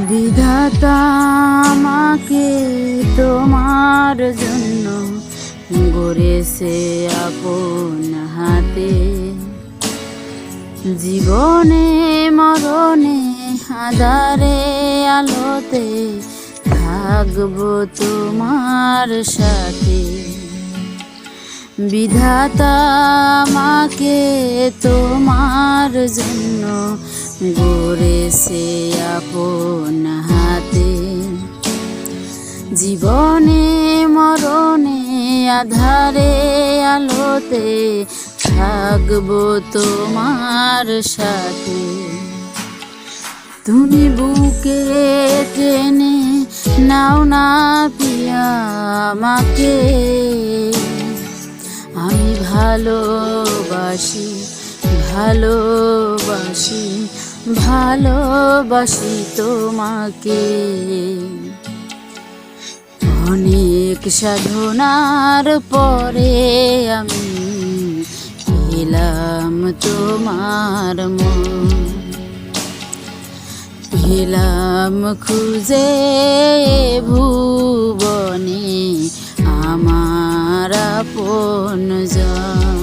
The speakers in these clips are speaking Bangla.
বিধাতা আমাকে তোমার জন্য গড়েছে আপন হাতে। জীবনে মরণে আঁধারে আলোতে থাকবো তোমার সাথে। বিধাতা আমাকে তোমার জন্য গড়েছে আপন হাতে। জীবনে মরণে আঁধারে আলোতে থাকবো তোমার সাথে। তুমি বুকে টেনে নাও না পিয়া আমাকে। আমি ভালোবাসি ভালোবাসি ভালোবাসি তোমাকে। অনেক সাধনার পরে আমি পেলাম তোমার মন। পেলাম খুঁজে ভুবনে আমার আপনজন।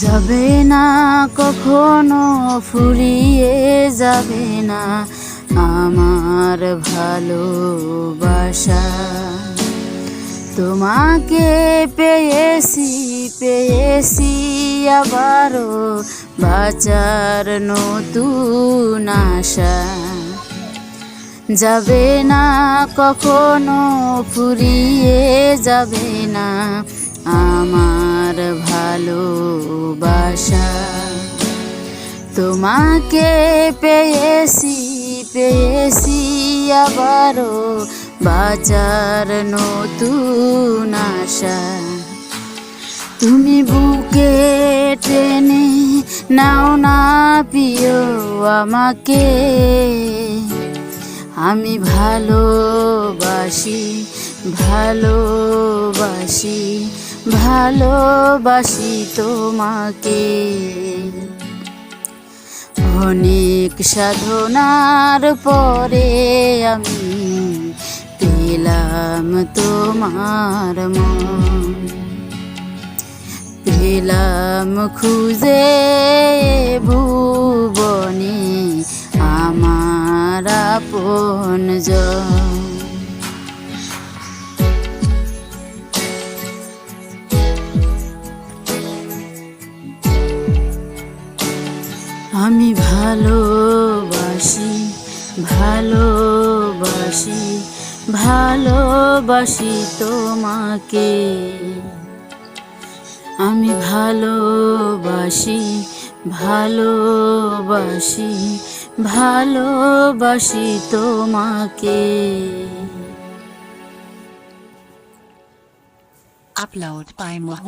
যাবে না কখনো ফুরিয়ে যাবে না আমার ভালোবাসা। তোমাকে পেয়েছি পেয়েছি আবারও বাঁচার নতুন আশা। যাবে না কখনো ফুরিয়ে যাবে না আমার ভালোবাসা। তোমাকে পেয়েছি পেয়েছি আবারও বাঁচার নতুন আশা। তুমি বুকে টেনে নাও না প্রিয় আমাকে। আমি ভালোবাসি ভালোবাসি ভালোবাসি তোমাকে। অনেক সাধনার পরে আমি পেলাম তোমার মন। পেলাম খুঁজে ভুবনে আমার আপনজন। আমি ভালোবাসি ভালোবাসি ভালোবাসি তোমাকে। আমি ভালোবাসি ভালোবাসি ভালোবাসি তোমাকে। Upload by Moho.